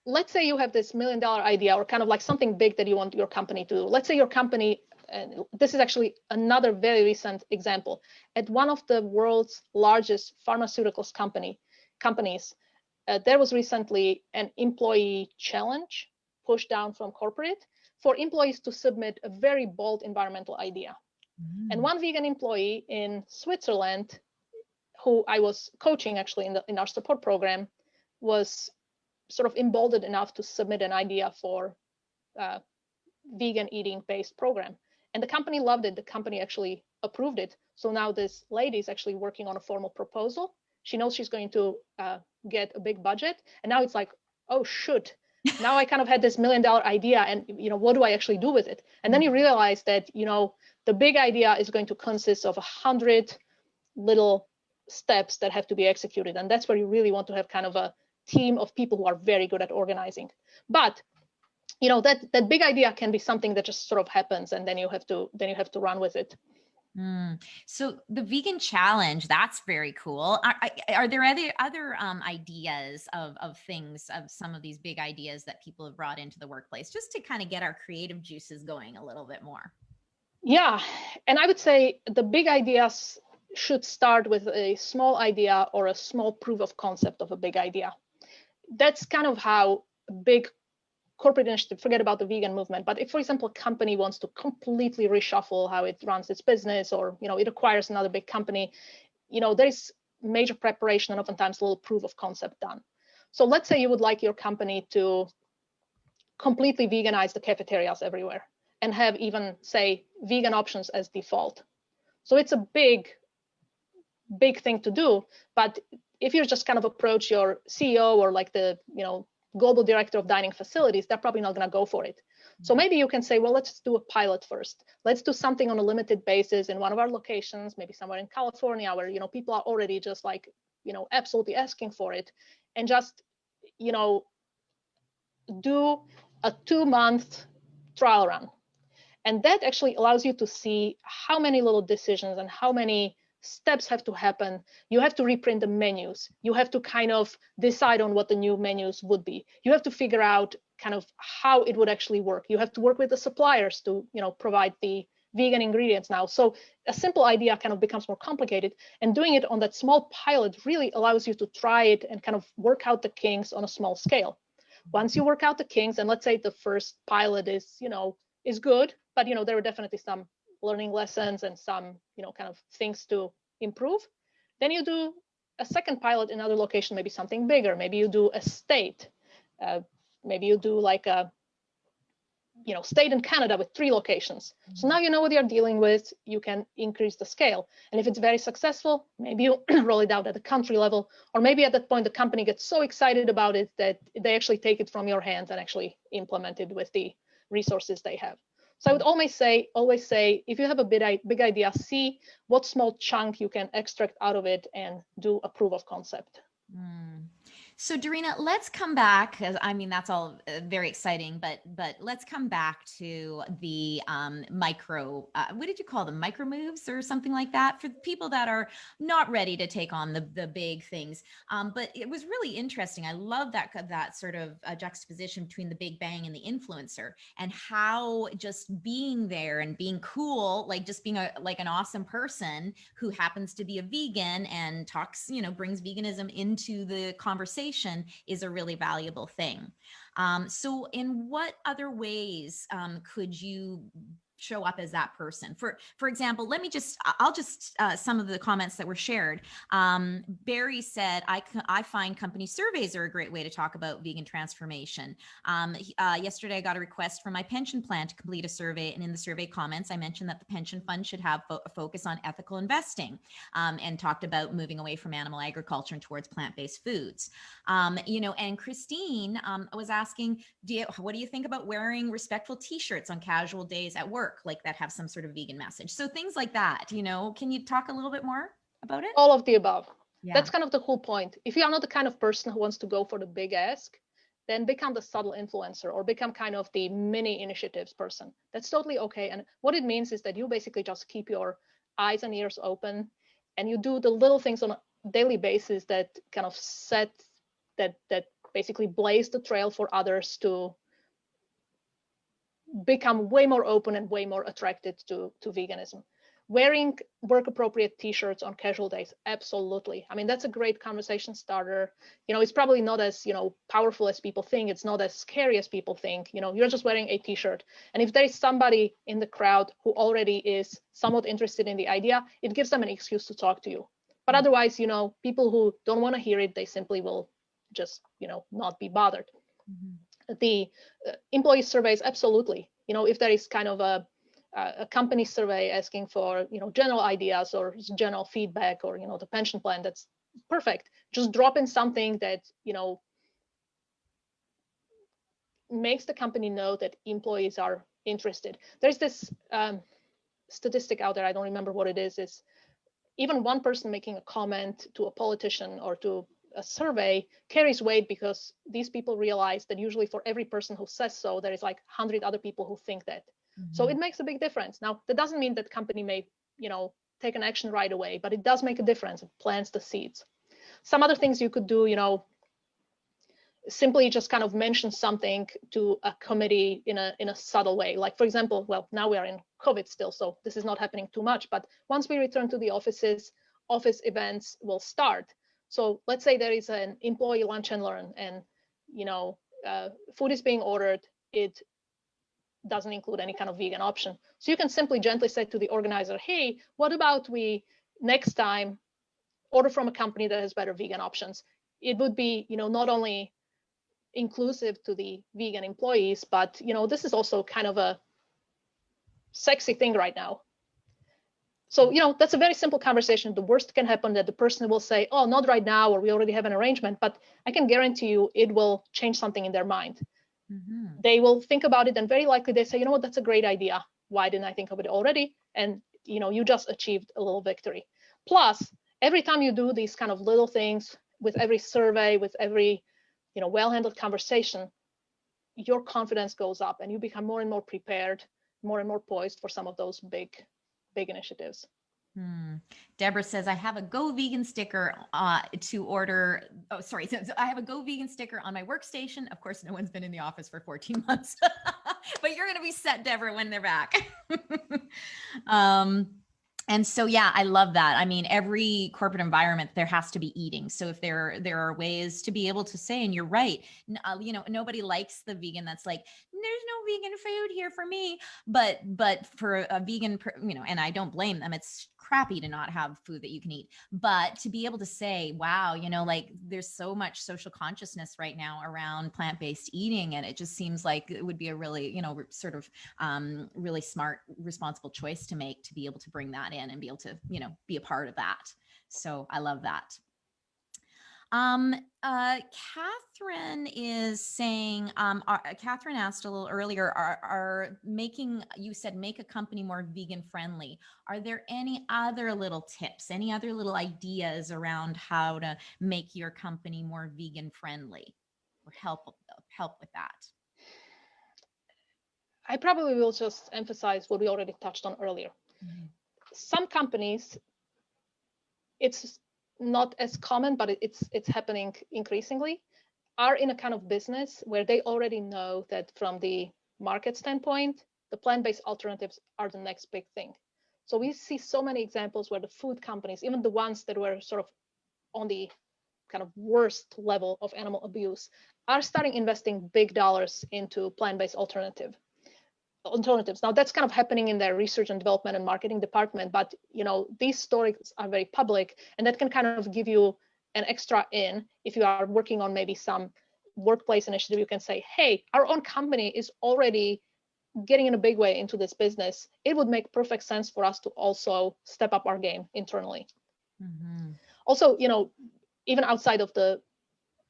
let's say you have this $1 million idea or kind of like something big that you want your company to do. Let's say your company, and this is actually another very recent example, at one of the world's largest pharmaceuticals companies, there was recently an employee challenge pushed down from corporate for employees to submit a very bold environmental idea. Mm-hmm. And one vegan employee in Switzerland, who I was coaching actually in our support program, was sort of emboldened enough to submit an idea for a vegan eating based program. And the company loved it. The company actually approved it. So now this lady is actually working on a formal proposal. She knows she's going to get a big budget. And now it's like, oh, shoot. Now I kind of had this $1 million idea, and what do I actually do with it? And then you realize that the big idea is going to consist of 100 little steps that have to be executed, and that's where you really want to have kind of a team of people who are very good at organizing. But that big idea can be something that just sort of happens, and then you have to run with it. So the vegan challenge, that's very cool. Are there other ideas of things, of some of these big ideas that people have brought into the workplace, just to kind of get our creative juices going a little bit more? Yeah, and I would say the big ideas should start with a small idea or a small proof of concept of a big idea. That's kind of how big corporate initiative, forget about the vegan movement, but if, for example, a company wants to completely reshuffle how it runs its business, or it acquires another big company, there's major preparation and oftentimes a little proof of concept done. So let's say you would like your company to completely veganize the cafeterias everywhere and have even, say, vegan options as default. So it's a big thing to do, but if you just kind of approach your CEO or like the global director of dining facilities, they're probably not going to go for it. So maybe you can say, well, let's do a pilot first. Let's do something on a limited basis in one of our locations, maybe somewhere in California, where people are already just like absolutely asking for it, and just do a 2-month trial run. And that actually allows you to see how many little decisions and how many steps have to happen. You have to reprint the menus. You have to kind of decide on what the new menus would be. You have to figure out kind of how it would actually work. You have to work with the suppliers to, provide the vegan ingredients now. So a simple idea kind of becomes more complicated, and doing it on that small pilot really allows you to try it and kind of work out the kinks on a small scale. Once you work out the kinks, and let's say the first pilot is good, but there are definitely some learning lessons and some kind of things to improve, then you do a second pilot in another location, maybe something bigger. Maybe you do a state, maybe you do like a state in Canada with 3 locations. So now you know what you're dealing with. You can increase the scale, and if it's very successful, maybe you roll it out at the country level, or maybe at that point the company gets so excited about it that they actually take it from your hands and actually implement it with the resources they have. So I would always say, if you have a big idea, see what small chunk you can extract out of it and do a proof of concept. So Darina, let's come back, because I mean that's all very exciting, but let's come back to the micro. What did you call them? Micro moves or something like that for people that are not ready to take on the big things. But it was really interesting. I love that sort of juxtaposition between the big bang and the influencer, and how just being there and being cool, like just being like an awesome person who happens to be a vegan and talks, brings veganism into the conversation, is a really valuable thing. So in what other ways could you show up as that person? For example, I'll just some of the comments that were shared. Barry said, I find company surveys are a great way to talk about vegan transformation. Yesterday I got a request from my pension plan to complete a survey, and in the survey comments I mentioned that the pension fund should have a focus on ethical investing, and talked about moving away from animal agriculture and towards plant-based foods. And Christine was asking, what do you think about wearing respectful t-shirts on casual days at work, like that have some sort of vegan message? So things like that, can you talk a little bit more about it? All of the above. Yeah. That's kind of the whole point. If you are not the kind of person who wants to go for the big ask, then become the subtle influencer or become kind of the mini initiatives person. That's totally okay. And what it means is that you basically just keep your eyes and ears open, and you do the little things on a daily basis that kind of set that basically blaze the trail for others to become way more open and way more attracted to veganism. Wearing work appropriate t-shirts on casual days, absolutely. I mean, that's a great conversation starter. It's probably not as powerful as people think. It's not as scary as people think. You're just wearing a t-shirt, and if there is somebody in the crowd who already is somewhat interested in the idea, it gives them an excuse to talk to you. But otherwise, people who don't want to hear it, they simply will just not be bothered. Mm-hmm. The employee surveys, absolutely. If there is kind of a company survey asking for general ideas or general feedback, or the pension plan, that's perfect. Just drop in something that makes the company know that employees are interested. There's this statistic out there, I don't remember what it is even one person making a comment to a politician or to a survey carries weight, because these people realize that usually for every person who says so, there is like 100 other people who think that. Mm-hmm. So it makes a big difference. Now, that doesn't mean that the company may, take an action right away, but it does make a difference. It plants the seeds. Some other things you could do, simply just kind of mention something to a committee in a subtle way. Like, for example, well, now we are in COVID still, so this is not happening too much, but once we return to the offices, office events will start. So let's say there is an employee lunch and learn, and food is being ordered. It doesn't include any kind of vegan option. So you can simply gently say to the organizer, hey, what about we next time order from a company that has better vegan options? It would be, not only inclusive to the vegan employees, but this is also kind of a sexy thing right now. So that's a very simple conversation. The worst can happen that the person will say, oh, not right now, or we already have an arrangement, but I can guarantee you it will change something in their mind. Mm-hmm. They will think about it, and very likely they say, you know what, that's a great idea. Why didn't I think of it already? And you just achieved a little victory. Plus, every time you do these kind of little things, with every survey, with every well-handled conversation, your confidence goes up and you become more and more prepared, more and more poised for some of those big initiatives. Deborah says, I have a Go Vegan sticker to order. Oh, sorry. So I have a Go Vegan sticker on my workstation. Of course, no one's been in the office for 14 months, but you're going to be set, Deborah, when they're back. And so, yeah, I love that. I mean, every corporate environment, there has to be eating. So if there are ways to be able to say, and you're right, nobody likes the vegan that's like, there's no vegan food here for me. But for a vegan, and I don't blame them. It's crappy to not have food that you can eat. But to be able to say, wow, like there's so much social consciousness right now around plant-based eating. And it just seems like it would be a really, sort of really smart, responsible choice to make, to be able to bring that in and be able to, be a part of that. So I love that. Catherine is saying, Catherine asked a little earlier, are making, you said make a company more vegan friendly. Are there any other little tips, any other little ideas around how to make your company more vegan friendly or help with that? I probably will just emphasize what we already touched on earlier. Mhm. Some companies, it's not as common, but it's happening increasingly, are in a kind of business where they already know that from the market standpoint, the plant-based alternatives are the next big thing. So we see so many examples where the food companies, even the ones that were sort of on the kind of worst level of animal abuse, are starting investing big dollars into plant-based alternatives. Now that's kind of happening in their research and development and marketing department, but these stories are very public, and that can kind of give you an extra in if you are working on maybe some workplace initiative. You can say, hey, our own company is already getting in a big way into this business. It would make perfect sense for us to also step up our game internally. Mm-hmm. Also, even outside of the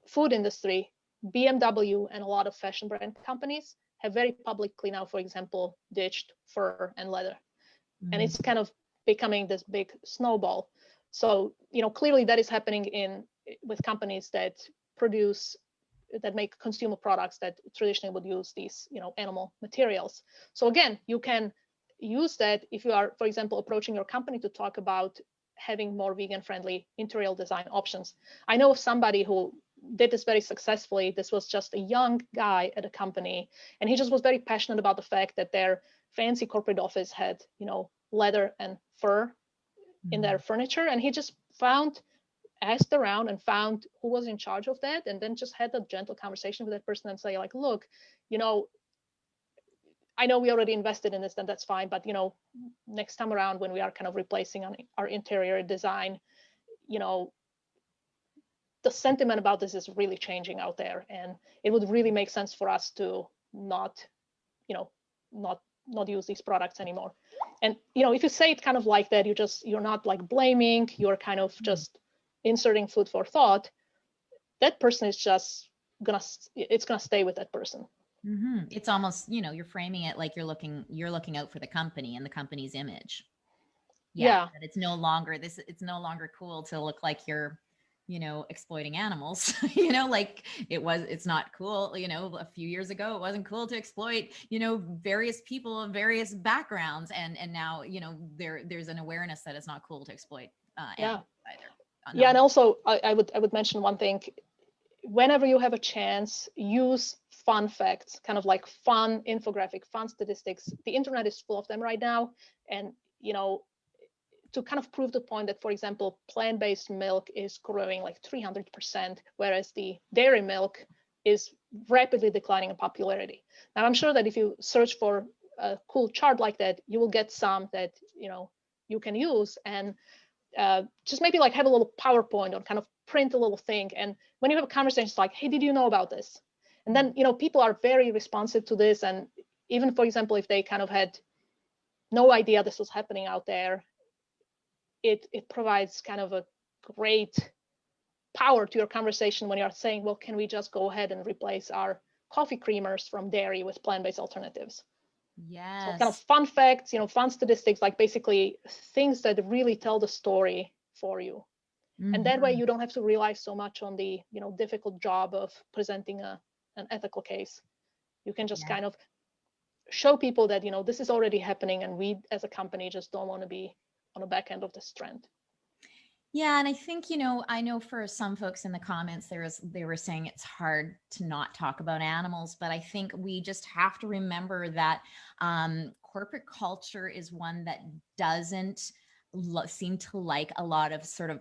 food industry, BMW and a lot of fashion brand companies have very publicly now, for example, ditched fur and leather. And it's kind of becoming this big snowball. So, clearly that is happening with companies that make consumer products that traditionally would use these, animal materials. So again, you can use that if you are, for example, approaching your company to talk about having more vegan friendly interior design options. I know of somebody who did this very successfully. This was just a young guy at a company, and he just was very passionate about the fact that their fancy corporate office had, leather and fur in their furniture, and he just asked around and found who was in charge of that, and then just had a gentle conversation with that person and say, like, look, I know we already invested in this, then that's fine, but next time around when we are kind of replacing our interior design, the sentiment about this is really changing out there, and it would really make sense for us to not use these products anymore. And if you say it kind of like that, you're not like blaming, you're kind of just inserting food for thought. That person is just gonna stay with that person. Mm-hmm. It's almost, you're framing it like you're looking out for the company and the company's image. Yeah. That it's no longer cool to look like you're, exploiting animals, like it's not cool. A few years ago, it wasn't cool to exploit, various people of various backgrounds. And now, there's an awareness that it's not cool to exploit animals either. Yeah. And also I would mention one thing. Whenever you have a chance, use fun facts, kind of like fun infographic, fun statistics. The internet is full of them right now. And, to kind of prove the point that, for example, plant-based milk is growing like 300%, whereas the dairy milk is rapidly declining in popularity. Now, I'm sure that if you search for a cool chart like that, you will get some that, you can use, and just maybe like have a little PowerPoint or kind of print a little thing. And when you have a conversation, it's like, hey, did you know about this? And then, people are very responsive to this. And even, for example, if they kind of had no idea this was happening out there, it provides kind of a great power to your conversation when you're saying, well, can we just go ahead and replace our coffee creamers from dairy with plant-based alternatives? Yes. So kind of fun facts, fun statistics, like basically things that really tell the story for you. Mm-hmm. And that way you don't have to rely so much on the, difficult job of presenting an ethical case. You can just kind of show people that, this is already happening, and we as a company just don't want to be on the back end of this trend. Yeah. And I think, I know for some folks in the comments, they were saying it's hard to not talk about animals, but I think we just have to remember that corporate culture is one that doesn't seem to like a lot of sort of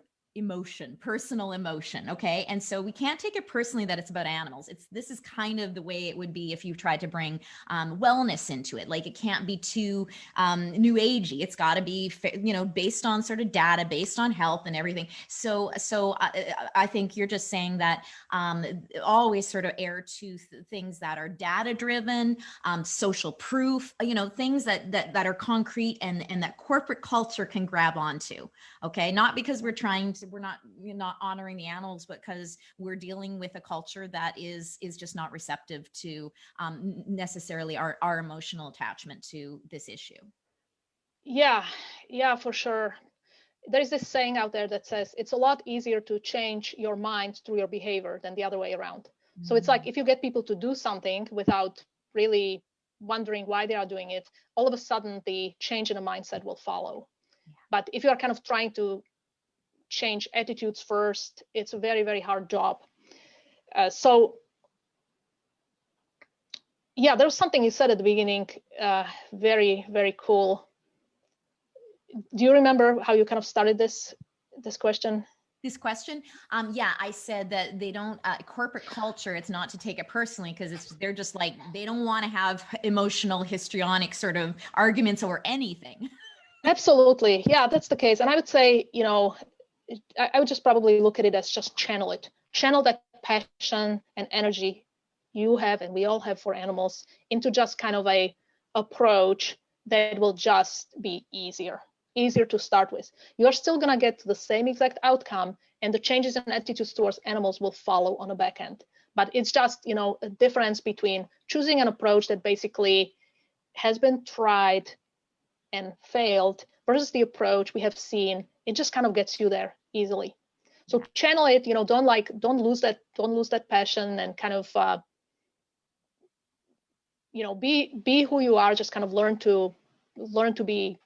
personal emotion. Okay. And so we can't take it personally that it's about animals. This is kind of the way it would be if you tried to bring wellness into it. Like, it can't be too new agey. It's got to be, based on sort of data, based on health and everything. So I think you're just saying that always sort of err to things that are data driven, social proof, things that are concrete and that corporate culture can grab onto. Okay. Not because we're trying to we're not honoring the animals, but because we're dealing with a culture that is just not receptive to necessarily our emotional attachment to this issue. Yeah, for sure. There's this saying out there that says it's a lot easier to change your mind through your behavior than the other way around. So it's like if you get people to do something without really wondering why they are doing it, all of a sudden the change in the mindset will follow. Yeah. But if you are kind of trying to change attitudes first, it's a very, very hard job. So yeah, there was something you said at the beginning, very, very cool. Do you remember how you kind of started this question? This question? Yeah, I said that they don't, corporate culture, it's not to take it personally because they're just like, they don't want to have emotional, histrionic sort of arguments over anything. Absolutely. Yeah, that's the case. And I would say, I would just probably look at it as just channel it. Channel that passion and energy you have and we all have for animals into just kind of a approach that will just be easier to start with. You're still going to get the same exact outcome, and the changes in attitudes towards animals will follow on the back end. But it's just, a difference between choosing an approach that basically has been tried and failed versus the approach we have seen. It just kind of gets you there easily. So channel it, don't lose that passion, and kind of be who you are. Just kind of learn to be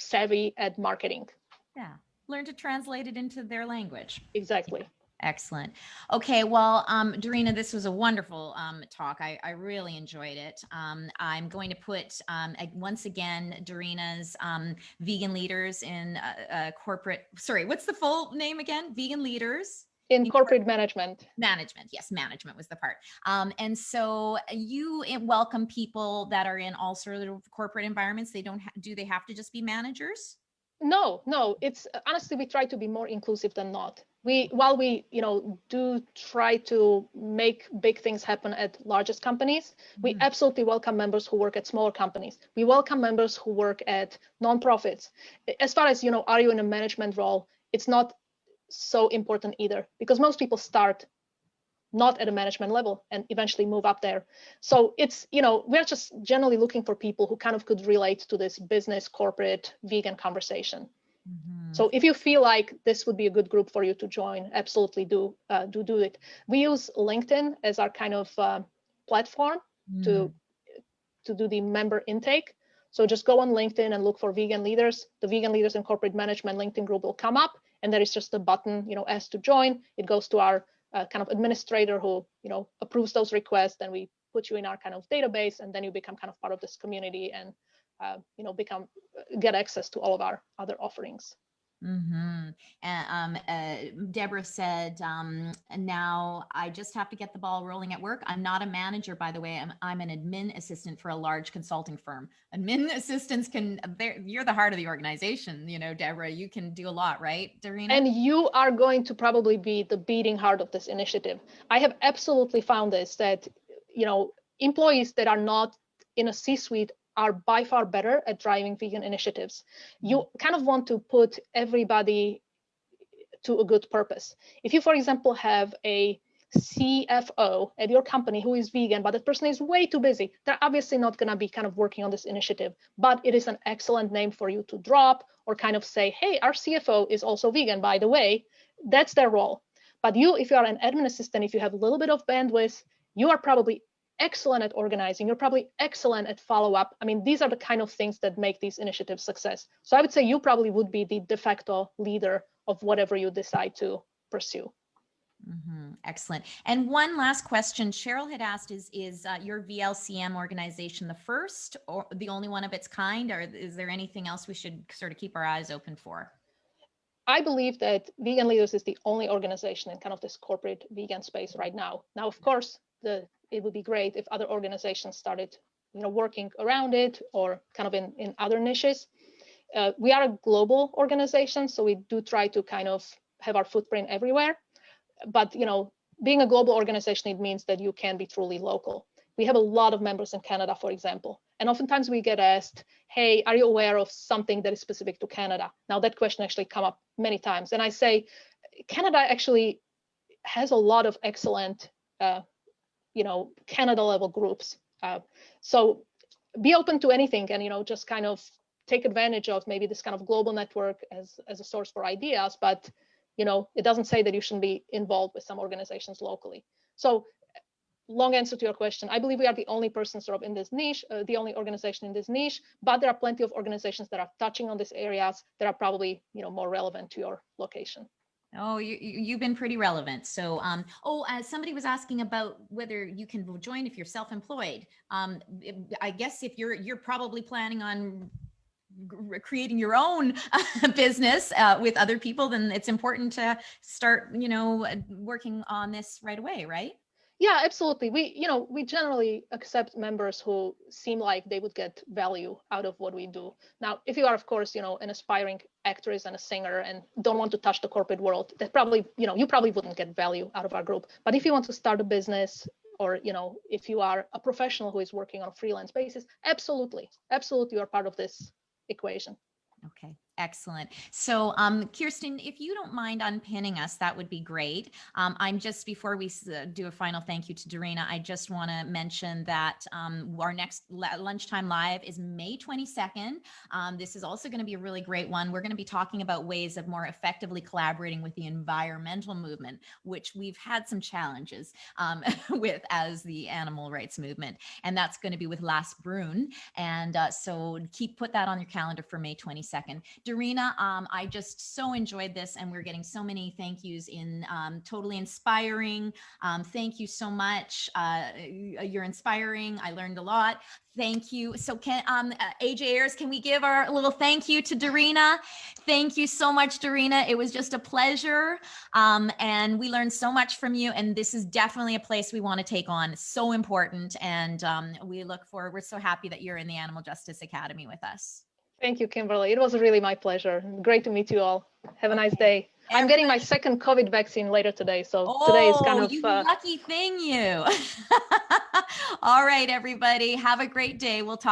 savvy at marketing. Yeah. Learn to translate it into their language. Exactly. Excellent. Okay. Well, Darina, this was a wonderful talk. I really enjoyed it. I'm going to put, once again, Darina's Vegan Leaders in corporate, sorry, what's the full name again? Vegan Leaders? In corporate management. Management. Yes, management was the part. And so you welcome people that are in all sort of corporate environments. They don't do they have to just be managers? No, it's honestly, we try to be more inclusive than not. While we do try to make big things happen at largest companies, we absolutely welcome members who work at smaller companies. We welcome members who work at nonprofits. As far as are you in a management role, it's not so important either, because most people start not at a management level and eventually move up there. So it's, we're just generally looking for people who kind of could relate to this business, corporate, vegan conversation. So if you feel like this would be a good group for you to join, absolutely do it. We use LinkedIn as our kind of platform to do the member intake. So just go on LinkedIn and look for Vegan Leaders. The Vegan Leaders in Corporate Management LinkedIn group will come up, and there is just a button, ask to join. It goes to our kind of administrator who, approves those requests, and we put you in our kind of database, and then you become kind of part of this community and, get access to all of our other offerings. And Deborah said, now I just have to get the ball rolling at work. I'm not a manager, by the way. I'm an admin assistant for a large consulting firm. Admin assistants you're the heart of the organization, Deborah, you can do a lot, right, Darina? And you are going to probably be the beating heart of this initiative. I have absolutely found this, that, employees that are not in a C-suite are by far better at driving vegan initiatives. You kind of want to put everybody to a good purpose. If you, for example, have a CFO at your company who is vegan, but that person is way too busy, they're obviously not going to be kind of working on this initiative, but it is an excellent name for you to drop, or kind of say, hey, our CFO is also vegan, by the way. That's their role. But if you are an admin assistant, if you have a little bit of bandwidth, you are probably excellent at organizing. You're probably excellent at follow-up. I mean, these are the kind of things that make these initiatives success. So I would say you probably would be the de facto leader of whatever you decide to pursue. Excellent. And one last question Cheryl had asked is your VLCM organization the first or the only one of its kind, or is there anything else we should sort of keep our eyes open for? I believe that Vegan Leaders is the only organization in kind of this corporate vegan space right now. Now, of course, it would be great if other organizations started, working around it, or kind of in other niches. We are a global organization, so we do try to kind of have our footprint everywhere. But being a global organization, it means that you can be truly local. We have a lot of members in Canada, for example. And oftentimes we get asked, hey, are you aware of something that is specific to Canada? Now that question actually come up many times. And I say, Canada actually has a lot of excellent, Canada level groups. So be open to anything and, just kind of take advantage of maybe this kind of global network as a source for ideas, but, it doesn't say that you shouldn't be involved with some organizations locally. So long answer to your question, I believe we are the only person sort of in this niche, the only organization in this niche, but there are plenty of organizations that are touching on these areas that are probably, more relevant to your location. Oh, you've been pretty relevant. So, somebody was asking about whether you can join if you're self-employed. I guess if you're probably planning on creating your own business with other people, then it's important to start, working on this right away, right? Yeah, absolutely. We generally accept members who seem like they would get value out of what we do. Now, if you are, of course, an aspiring actress and a singer and don't want to touch the corporate world, that probably, you probably wouldn't get value out of our group. But if you want to start a business or, if you are a professional who is working on a freelance basis, absolutely, you are part of this equation. Okay, excellent. So, Kirsten, if you don't mind unpinning us, that would be great. I'm just, before we do a final thank you to Darina, I just want to mention that our next Lunchtime Live is May 22nd. This is also going to be a really great one. We're going to be talking about ways of more effectively collaborating with the environmental movement, which we've had some challenges with as the animal rights movement. And that's going to be with Las Brune. And so put that on your calendar for May 22nd. Darina, I just so enjoyed this, and we're getting so many thank yous in totally inspiring. Thank you so much. You're inspiring. I learned a lot. Thank you. So can AJ Ayers, can we give our little thank you to Darina? Thank you so much, Darina. It was just a pleasure. And we learned so much from you. And this is definitely a place we want to take on. So important. And we look forward. We're so happy that you're in the Animal Justice Academy with us. Thank you, Kimberly. It was really my pleasure. Great to meet you all. Have a nice day. I'm getting my second COVID vaccine later today. So today is kind of... you lucky thing, you. All right, everybody. Have a great day. We'll talk.